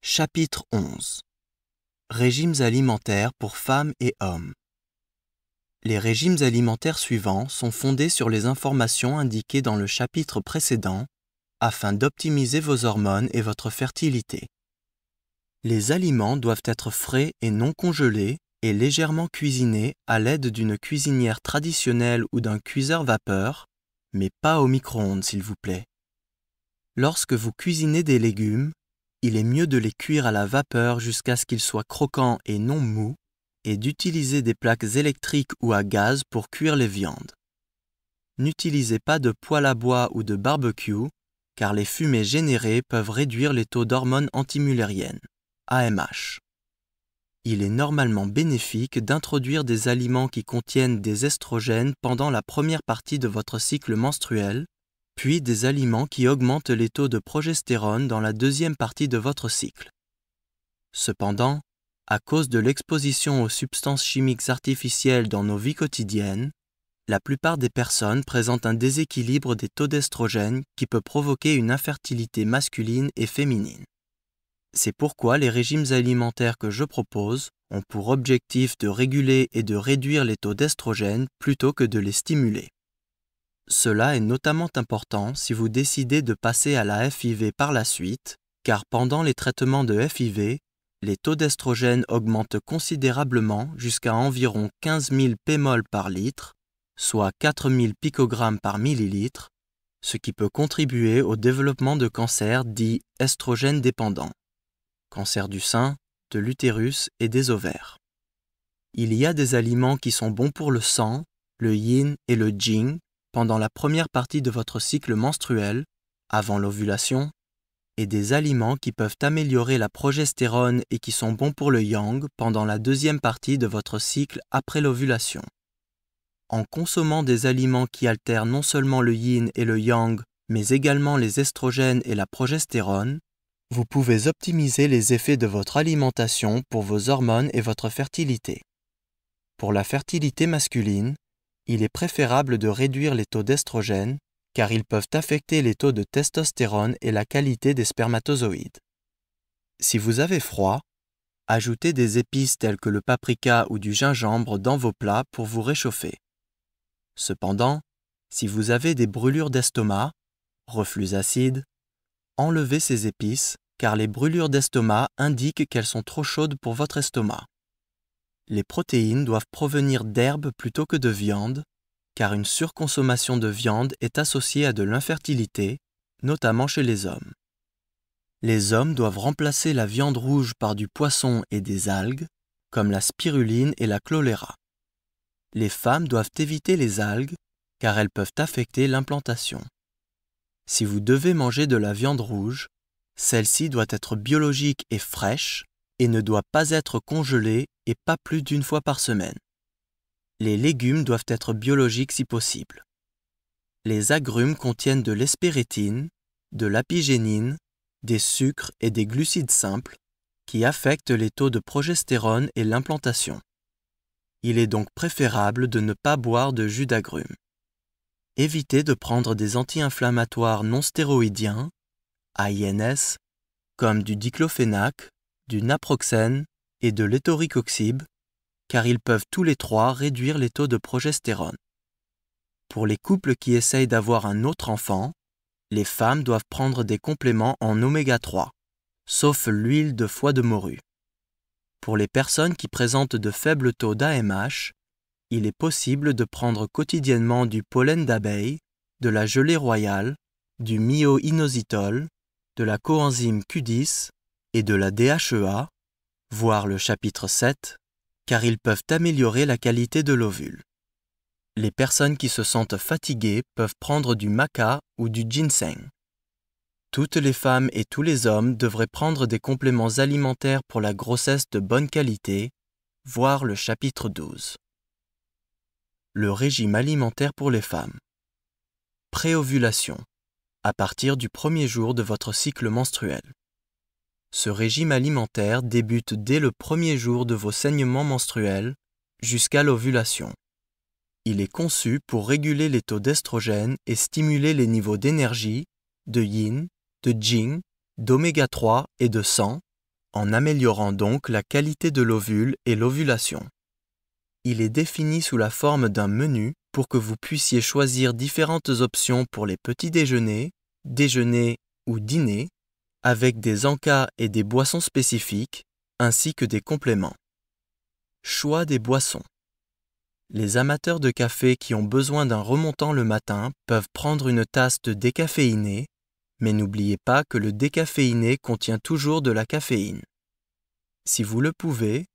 Chapitre 11. Régimes alimentaires pour femmes et hommes. Les régimes alimentaires suivants sont fondés sur les informations indiquées dans le chapitre précédent afin d'optimiser vos hormones et votre fertilité. Les aliments doivent être frais et non congelés et légèrement cuisinés à l'aide d'une cuisinière traditionnelle ou d'un cuiseur vapeur, mais pas au micro-ondes s'il vous plaît. Lorsque vous cuisinez des légumes, il est mieux de les cuire à la vapeur jusqu'à ce qu'ils soient croquants et non mous et d'utiliser des plaques électriques ou à gaz pour cuire les viandes. N'utilisez pas de poêle à bois ou de barbecue car les fumées générées peuvent réduire les taux d'hormones antimullériennes, AMH. Il est normalement bénéfique d'introduire des aliments qui contiennent des estrogènes pendant la première partie de votre cycle menstruel, puis des aliments qui augmentent les taux de progestérone dans la deuxième partie de votre cycle. Cependant, à cause de l'exposition aux substances chimiques artificielles dans nos vies quotidiennes, la plupart des personnes présentent un déséquilibre des taux d'estrogène qui peut provoquer une infertilité masculine et féminine. C'est pourquoi les régimes alimentaires que je propose ont pour objectif de réguler et de réduire les taux d'estrogène plutôt que de les stimuler. Cela est notamment important si vous décidez de passer à la FIV par la suite, car pendant les traitements de FIV, les taux d'estrogène augmentent considérablement jusqu'à environ 15 000 pmol par litre, soit 4 000 picogrammes par millilitre, ce qui peut contribuer au développement de cancers dits estrogènes dépendants, cancer du sein, de l'utérus et des ovaires. Il y a des aliments qui sont bons pour le sang, le yin et le jing, pendant la première partie de votre cycle menstruel, avant l'ovulation, et des aliments qui peuvent améliorer la progestérone et qui sont bons pour le yang pendant la deuxième partie de votre cycle après l'ovulation. En consommant des aliments qui altèrent non seulement le yin et le yang, mais également les estrogènes et la progestérone, vous pouvez optimiser les effets de votre alimentation pour vos hormones et votre fertilité. Pour la fertilité masculine, il est préférable de réduire les taux d'estrogène car ils peuvent affecter les taux de testostérone et la qualité des spermatozoïdes. Si vous avez froid, ajoutez des épices telles que le paprika ou du gingembre dans vos plats pour vous réchauffer. Cependant, si vous avez des brûlures d'estomac, reflux acide, enlevez ces épices car les brûlures d'estomac indiquent qu'elles sont trop chaudes pour votre estomac. Les protéines doivent provenir d'herbes plutôt que de viande, car une surconsommation de viande est associée à de l'infertilité, notamment chez les hommes. Les hommes doivent remplacer la viande rouge par du poisson et des algues, comme la spiruline et la chlorella. Les femmes doivent éviter les algues, car elles peuvent affecter l'implantation. Si vous devez manger de la viande rouge, celle-ci doit être biologique et fraîche, et ne doit pas être congelée et pas plus d'une fois par semaine. Les légumes doivent être biologiques si possible. Les agrumes contiennent de l'hespérétine, de l'apigénine, des sucres et des glucides simples qui affectent les taux de progestérone et l'implantation. Il est donc préférable de ne pas boire de jus d'agrumes. Évitez de prendre des anti-inflammatoires non stéroïdiens, AINS, comme du diclofénac, du naproxène et de l'étoricoxib, car ils peuvent tous les trois réduire les taux de progestérone. Pour les couples qui essayent d'avoir un autre enfant, les femmes doivent prendre des compléments en oméga 3, sauf l'huile de foie de morue. Pour les personnes qui présentent de faibles taux d'AMH, il est possible de prendre quotidiennement du pollen d'abeille, de la gelée royale, du myo-inositol, de la coenzyme Q10 et de la DHEA, voir le chapitre 7, car ils peuvent améliorer la qualité de l'ovule. Les personnes qui se sentent fatiguées peuvent prendre du maca ou du ginseng. Toutes les femmes et tous les hommes devraient prendre des compléments alimentaires pour la grossesse de bonne qualité, voir le chapitre 12. Le régime alimentaire pour les femmes. Préovulation, à partir du premier jour de votre cycle menstruel. Ce régime alimentaire débute dès le premier jour de vos saignements menstruels jusqu'à l'ovulation. Il est conçu pour réguler les taux d'estrogène et stimuler les niveaux d'énergie, de yin, de jing, d'oméga 3 et de sang, en améliorant donc la qualité de l'ovule et l'ovulation. Il est défini sous la forme d'un menu pour que vous puissiez choisir différentes options pour les petits déjeuners, déjeuner ou dîner, avec des encas et des boissons spécifiques, ainsi que des compléments. Choix des boissons. Les amateurs de café qui ont besoin d'un remontant le matin peuvent prendre une tasse de décaféiné, mais n'oubliez pas que le décaféiné contient toujours de la caféine. Si vous le pouvez,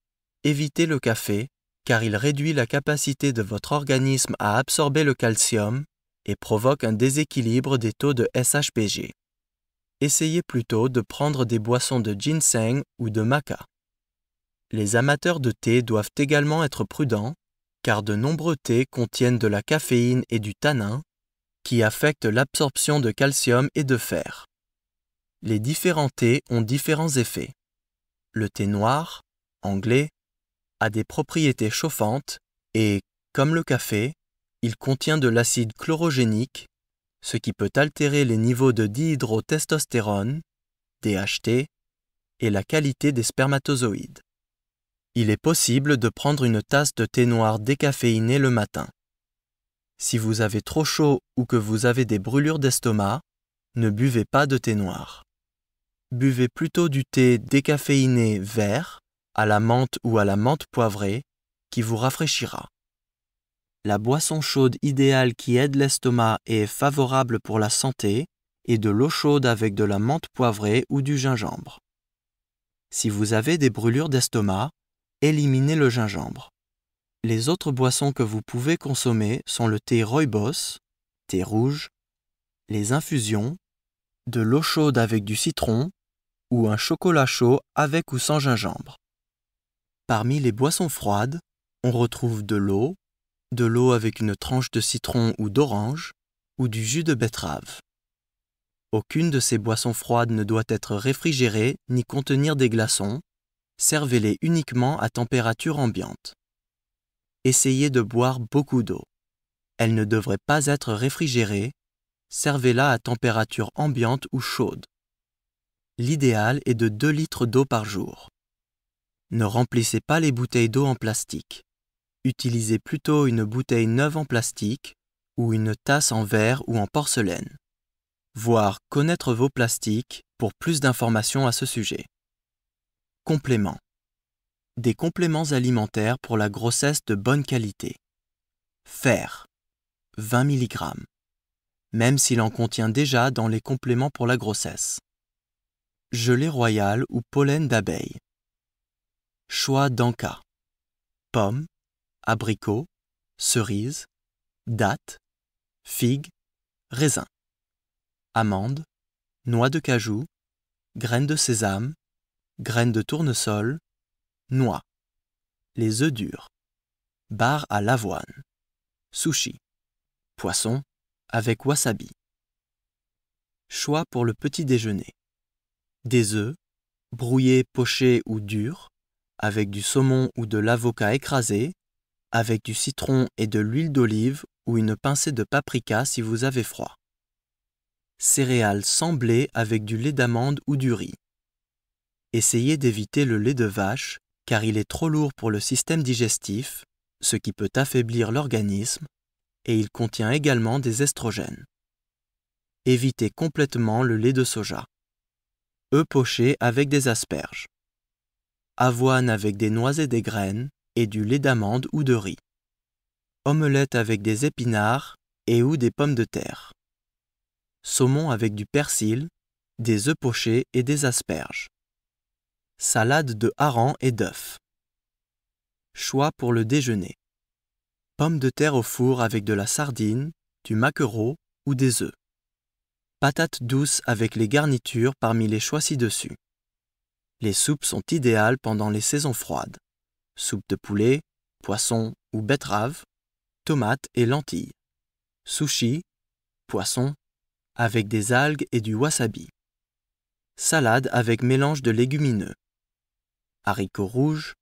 évitez le café, car il réduit la capacité de votre organisme à absorber le calcium et provoque un déséquilibre des taux de SHBG. Essayez plutôt de prendre des boissons de ginseng ou de maca. Les amateurs de thé doivent également être prudents, car de nombreux thés contiennent de la caféine et du tanin, qui affectent l'absorption de calcium et de fer. Les différents thés ont différents effets. Le thé noir, anglais, a des propriétés chauffantes et, comme le café, il contient de l'acide chlorogénique, ce qui peut altérer les niveaux de dihydrotestostérone, DHT, et la qualité des spermatozoïdes. Il est possible de prendre une tasse de thé noir décaféiné le matin. Si vous avez trop chaud ou que vous avez des brûlures d'estomac, ne buvez pas de thé noir. Buvez plutôt du thé décaféiné vert, à la menthe ou à la menthe poivrée, qui vous rafraîchira. La boisson chaude idéale qui aide l'estomac et est favorable pour la santé est de l'eau chaude avec de la menthe poivrée ou du gingembre. Si vous avez des brûlures d'estomac, éliminez le gingembre. Les autres boissons que vous pouvez consommer sont le thé rooibos, thé rouge, les infusions, de l'eau chaude avec du citron ou un chocolat chaud avec ou sans gingembre. Parmi les boissons froides, on retrouve de l'eau avec une tranche de citron ou d'orange, ou du jus de betterave. Aucune de ces boissons froides ne doit être réfrigérée ni contenir des glaçons. Servez-les uniquement à température ambiante. Essayez de boire beaucoup d'eau. Elle ne devrait pas être réfrigérée. Servez-la à température ambiante ou chaude. L'idéal est de 2 litres d'eau par jour. Ne remplissez pas les bouteilles d'eau en plastique. Utilisez plutôt une bouteille neuve en plastique ou une tasse en verre ou en porcelaine. Voir Connaître vos plastiques pour plus d'informations à ce sujet. Compléments. Des compléments alimentaires pour la grossesse de bonne qualité. Fer, 20 mg, même s'il en contient déjà dans les compléments pour la grossesse. Gelée royale ou pollen d'abeille. Choix d'encas. Pommes, abricots, cerises, dattes, figues, raisins. Amandes, noix de cajou, graines de sésame, graines de tournesol, noix. Les œufs durs. Bar à l'avoine. Sushi. Poisson avec wasabi. Choix pour le petit déjeuner. Des œufs, brouillés, pochés ou durs, avec du saumon ou de l'avocat écrasé, avec du citron et de l'huile d'olive ou une pincée de paprika si vous avez froid. Céréales sans blé avec du lait d'amande ou du riz. Essayez d'éviter le lait de vache car il est trop lourd pour le système digestif, ce qui peut affaiblir l'organisme, et il contient également des estrogènes. Évitez complètement le lait de soja. Œufs pochés avec des asperges. Avoine avec des noix et des graines et du lait d'amande ou de riz. Omelette avec des épinards et ou des pommes de terre. Saumon avec du persil, des œufs pochés et des asperges. Salade de harengs et d'œufs. Choix pour le déjeuner. Pommes de terre au four avec de la sardine, du maquereau ou des œufs. Patates douces avec les garnitures parmi les choix ci-dessus. Les soupes sont idéales pendant les saisons froides. Soupe de poulet, poisson ou betterave, tomates et lentilles. Sushi, poisson, avec des algues et du wasabi. Salade avec mélange de légumineux. Haricots rouges,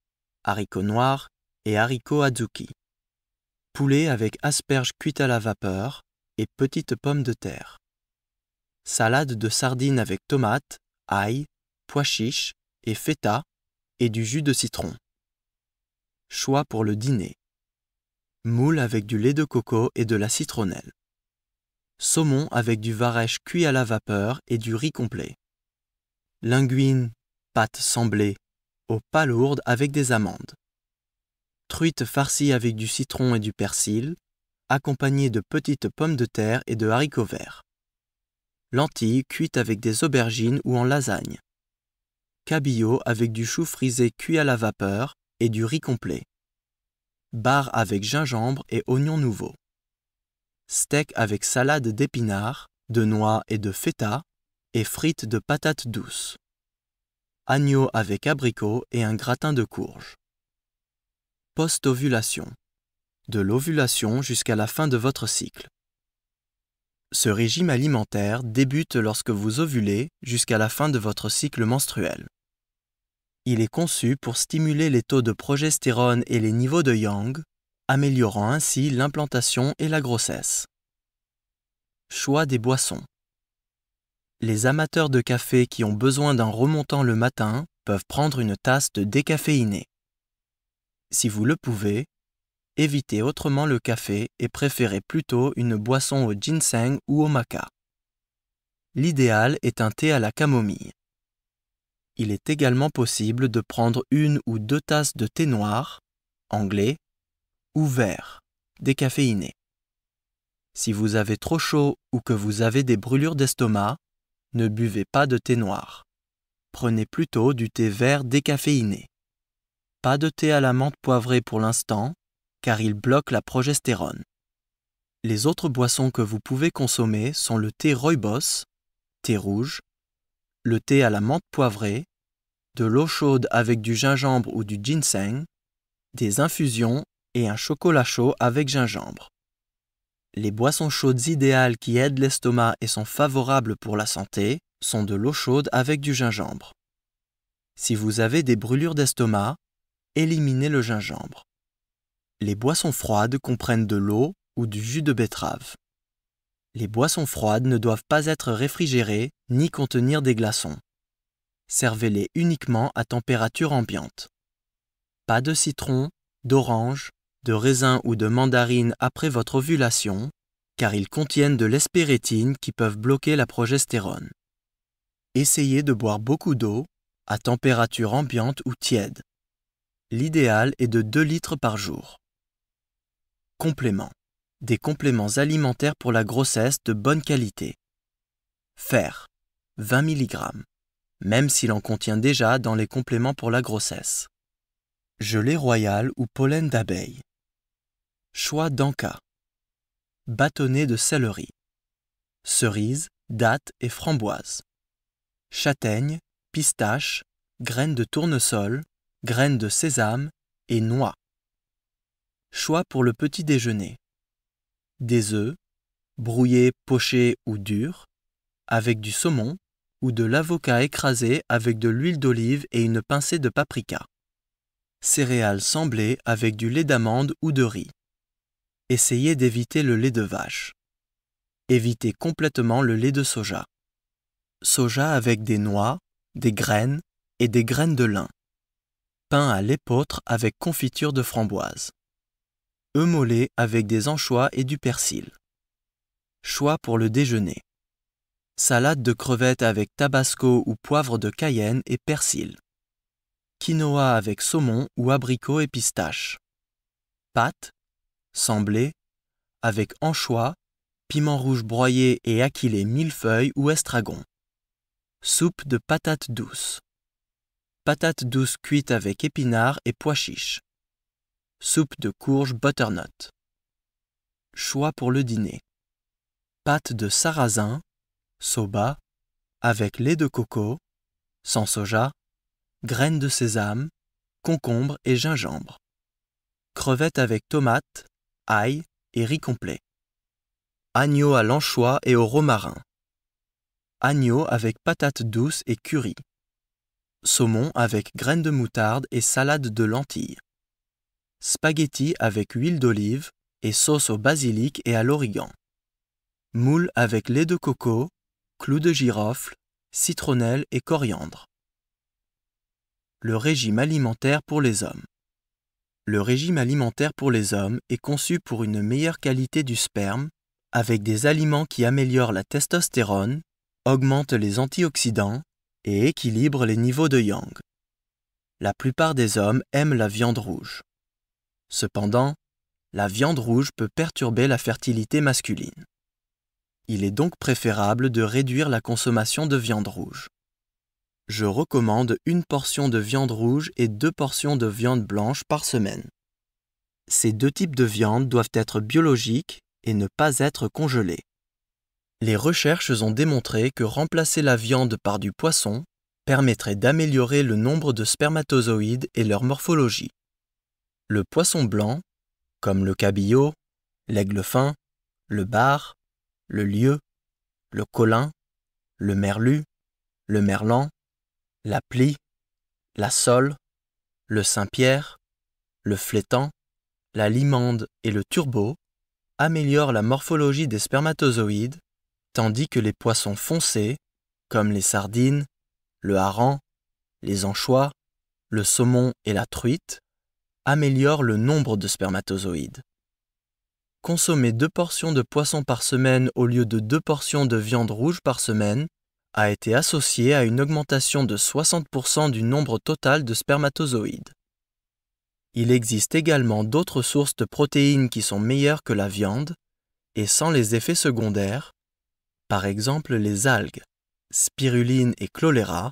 haricots noirs et haricots azuki. Poulet avec asperges cuites à la vapeur et petites pommes de terre. Salade de sardines avec tomates, ail, pois chiches et feta et du jus de citron. Choix pour le dîner. Moule avec du lait de coco et de la citronnelle. Saumon avec du varech cuit à la vapeur et du riz complet. Linguine, pâte semblée, aux palourdes avec des amandes. Truite farcie avec du citron et du persil, accompagnée de petites pommes de terre et de haricots verts. Lentilles cuites avec des aubergines ou en lasagne. Cabillaud avec du chou frisé cuit à la vapeur et du riz complet. Bar avec gingembre et oignons nouveaux. Steak avec salade d'épinards, de noix et de feta et frites de patates douces. Agneau avec abricots et un gratin de courge. Post-ovulation. De l'ovulation jusqu'à la fin de votre cycle. Ce régime alimentaire débute lorsque vous ovulez jusqu'à la fin de votre cycle menstruel. Il est conçu pour stimuler les taux de progestérone et les niveaux de yang, améliorant ainsi l'implantation et la grossesse. Choix des boissons. Les amateurs de café qui ont besoin d'un remontant le matin peuvent prendre une tasse de décaféiné. Si vous le pouvez, évitez autrement le café et préférez plutôt une boisson au ginseng ou au maca. L'idéal est un thé à la camomille. Il est également possible de prendre 1 ou 2 tasses de thé noir, anglais, ou vert, décaféiné. Si vous avez trop chaud ou que vous avez des brûlures d'estomac, ne buvez pas de thé noir. Prenez plutôt du thé vert décaféiné. Pas de thé à la menthe poivrée pour l'instant, car il bloque la progestérone. Les autres boissons que vous pouvez consommer sont le thé rooibos, thé rouge, le thé à la menthe poivrée, de l'eau chaude avec du gingembre ou du ginseng, des infusions et un chocolat chaud avec gingembre. Les boissons chaudes idéales qui aident l'estomac et sont favorables pour la santé sont de l'eau chaude avec du gingembre. Si vous avez des brûlures d'estomac, éliminez le gingembre. Les boissons froides comprennent de l'eau ou du jus de betterave. Les boissons froides ne doivent pas être réfrigérées ni contenir des glaçons. Servez-les uniquement à température ambiante. Pas de citron, d'orange, de raisin ou de mandarine après votre ovulation, car ils contiennent de l'hespérétine qui peuvent bloquer la progestérone. Essayez de boire beaucoup d'eau, à température ambiante ou tiède. L'idéal est de 2 litres par jour. Compléments. Des compléments alimentaires pour la grossesse de bonne qualité. Fer, 20 mg, même s'il en contient déjà dans les compléments pour la grossesse. Gelée royale ou pollen d'abeille. Choix d'Anka. Bâtonnet de céleri. Cerise, date et framboise. Châtaigne, pistache, graines de tournesol, graines de sésame et noix. Choix pour le petit déjeuner. Des œufs, brouillés, pochés ou durs, avec du saumon ou de l'avocat écrasé avec de l'huile d'olive et une pincée de paprika. Céréales semblées avec du lait d'amande ou de riz. Essayez d'éviter le lait de vache. Évitez complètement le lait de soja. Soja avec des noix, des graines et des graines de lin. Pain à l'épeautre avec confiture de framboise. Œufs mollets avec des anchois et du persil. Choix pour le déjeuner. Salade de crevettes avec tabasco ou poivre de Cayenne et persil. Quinoa avec saumon ou abricot et pistache. Pâtes, semblées, avec anchois, piment rouge broyé et aquilé millefeuille ou estragon. Soupe de patates douces. Patates douces cuites avec épinards et pois chiches. Soupe de courge butternut. Choix pour le dîner. Pâte de sarrasin, soba, avec lait de coco, sans soja, graines de sésame, concombre et gingembre. Crevettes avec tomates, ail et riz complet. Agneau à l'anchois et au romarin. Agneau avec patates douces et curry. Saumon avec graines de moutarde et salade de lentilles. Spaghettis avec huile d'olive et sauce au basilic et à l'origan. Moule avec lait de coco, clous de girofle, citronnelle et coriandre. le régime alimentaire pour les hommes. Le régime alimentaire pour les hommes est conçu pour une meilleure qualité du sperme, avec des aliments qui améliorent la testostérone, augmentent les antioxydants et équilibrent les niveaux de yang. La plupart des hommes aiment la viande rouge. Cependant, la viande rouge peut perturber la fertilité masculine. Il est donc préférable de réduire la consommation de viande rouge. Je recommande une portion de viande rouge et 2 portions de viande blanche par semaine. Ces 2 types de viande doivent être biologiques et ne pas être congelés. Les recherches ont démontré que remplacer la viande par du poisson permettrait d'améliorer le nombre de spermatozoïdes et leur morphologie. Le poisson blanc, comme le cabillaud, l'aigle fin, le bar, le lieu, le colin, le merlu, le merlan, la plie, la sole, le Saint-Pierre, le flétan, la limande et le turbo améliorent la morphologie des spermatozoïdes, tandis que les poissons foncés, comme les sardines, le hareng, les anchois, le saumon et la truite, améliorent le nombre de spermatozoïdes. Consommer 2 portions de poisson par semaine au lieu de 2 portions de viande rouge par semaine a été associé à une augmentation de 60% du nombre total de spermatozoïdes. Il existe également d'autres sources de protéines qui sont meilleures que la viande et sans les effets secondaires, par exemple les algues, spiruline et chlorella,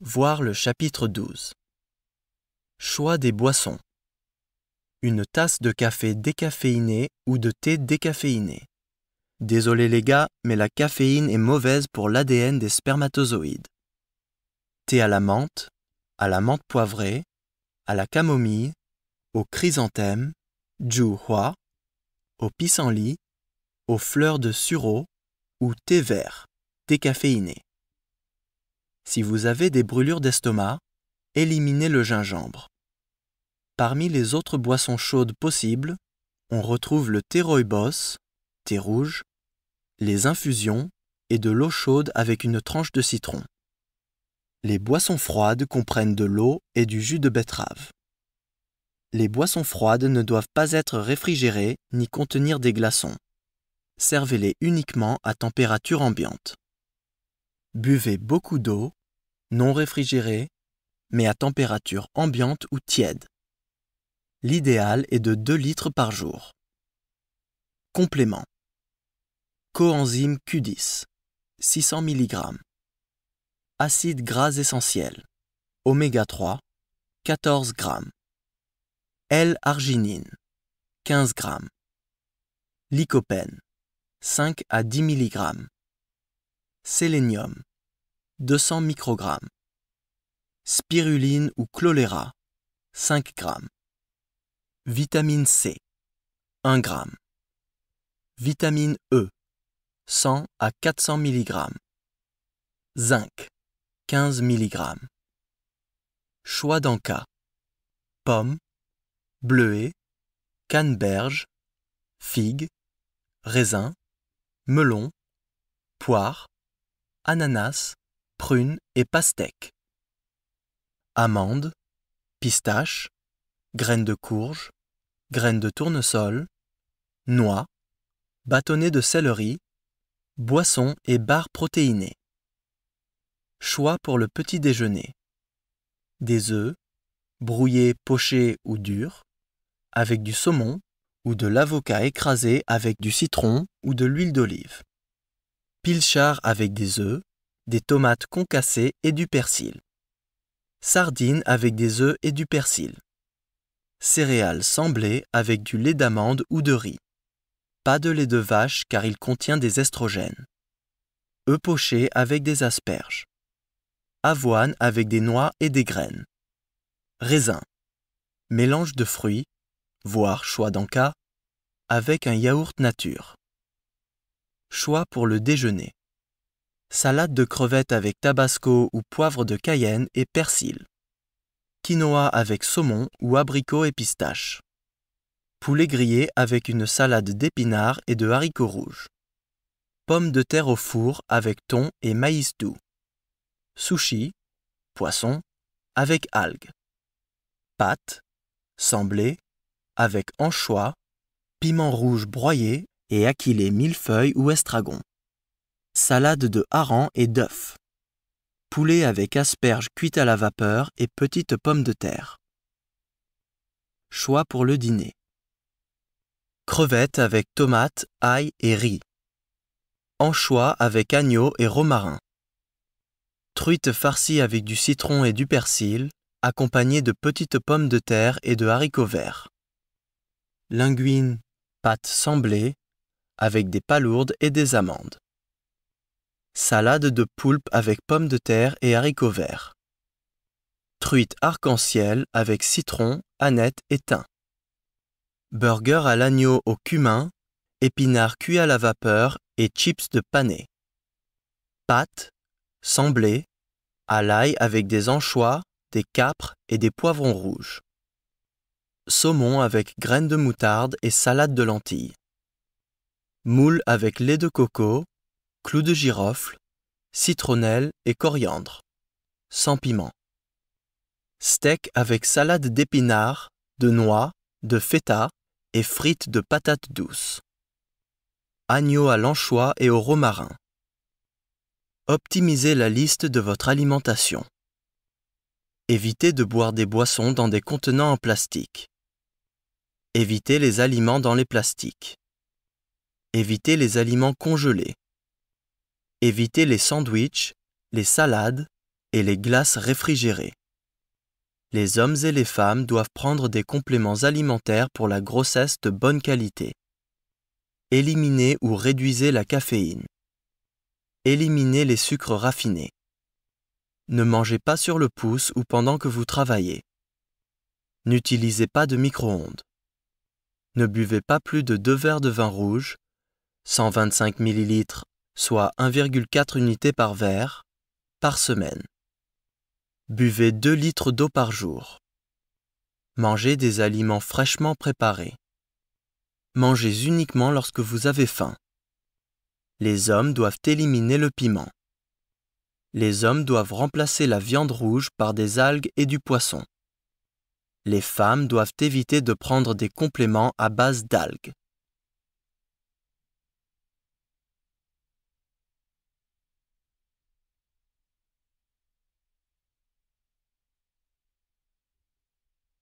voir le chapitre 12. Choix des boissons. Une tasse de café décaféiné ou de thé décaféiné. Désolé les gars, mais la caféine est mauvaise pour l'ADN des spermatozoïdes. Thé à la menthe poivrée, à la camomille, au chrysanthème, ju hua, au pissenlit, aux fleurs de sureau ou thé vert, décaféiné. Si vous avez des brûlures d'estomac, éliminez le gingembre. Parmi les autres boissons chaudes possibles, on retrouve le thé rooibos, thé rouge, les infusions et de l'eau chaude avec une tranche de citron. Les boissons froides comprennent de l'eau et du jus de betterave. Les boissons froides ne doivent pas être réfrigérées ni contenir des glaçons. Servez-les uniquement à température ambiante. Buvez beaucoup d'eau, non réfrigérée, mais à température ambiante ou tiède. L'idéal est de 2 litres par jour. Compléments. Coenzyme Q10, 600 mg. Acides gras essentiels, oméga 3, 14 g. L-arginine, 15 g. Lycopène, 5 à 10 mg. Sélénium, 200 microgrammes. Spiruline ou chlorella, 5 g. Vitamine C, 1 g. Vitamine E, 100 à 400 mg. Zinc, 15 mg. Choix d'en cas. Pommes, bleuets, canneberge, figues, raisins, melons, poires, ananas, prunes et pastèques. Amandes, pistaches, graines de courge, graines de tournesol, noix, bâtonnets de céleri, boissons et barres protéinées. Choix pour le petit déjeuner. Des œufs, brouillés, pochés ou durs, avec du saumon ou de l'avocat écrasé avec du citron ou de l'huile d'olive. Pilchard avec des œufs, des tomates concassées et du persil. Sardines avec des œufs et du persil. Céréales sans blé avec du lait d'amande ou de riz. Pas de lait de vache car il contient des estrogènes. Œufs pochés avec des asperges. Avoine avec des noix et des graines. Raisins. Mélange de fruits, voire choix d'en cas, avec un yaourt nature. Choix pour le déjeuner. Salade de crevettes avec tabasco ou poivre de Cayenne et persil. Quinoa avec saumon ou abricot et pistache. Poulet grillé avec une salade d'épinards et de haricots rouges. Pommes de terre au four avec thon et maïs doux. Sushi, poisson, avec algues. Pâtes, sans blé, avec anchois, piment rouge broyé et achillé millefeuille ou estragon. Salade de harengs et d'œufs. Poulet avec asperges cuites à la vapeur et petites pommes de terre. Choix pour le dîner. Crevettes avec tomates, ail et riz. Anchois avec agneau et romarin. Truite farcie avec du citron et du persil, accompagnée de petites pommes de terre et de haricots verts. Linguine, pâte sans blé, avec des palourdes et des amandes. Salade de poulpe avec pommes de terre et haricots verts. Truite arc-en-ciel avec citron, aneth et thym. Burger à l'agneau au cumin, épinards cuits à la vapeur et chips de panais. Pâtes, sans blé, à l'ail avec des anchois, des capres et des poivrons rouges. Saumon avec graines de moutarde et salade de lentilles. Moule avec lait de coco, clous de girofle, citronnelle et coriandre, sans piment. Steak avec salade d'épinards, de noix, de feta et frites de patates douces. Agneau à l'anchois et au romarin. Optimisez la liste de votre alimentation. Évitez de boire des boissons dans des contenants en plastique. Évitez les aliments dans les plastiques. Évitez les aliments congelés. Évitez les sandwichs, les salades et les glaces réfrigérées. Les hommes et les femmes doivent prendre des compléments alimentaires pour la grossesse de bonne qualité. Éliminez ou réduisez la caféine. Éliminez les sucres raffinés. Ne mangez pas sur le pouce ou pendant que vous travaillez. N'utilisez pas de micro-ondes. Ne buvez pas plus de 2 verres de vin rouge, 125 ml, soit 1,4 unités par verre, par semaine. Buvez 2 litres d'eau par jour. Mangez des aliments fraîchement préparés. Mangez uniquement lorsque vous avez faim. Les hommes doivent éliminer le piment. Les hommes doivent remplacer la viande rouge par des algues et du poisson. Les femmes doivent éviter de prendre des compléments à base d'algues.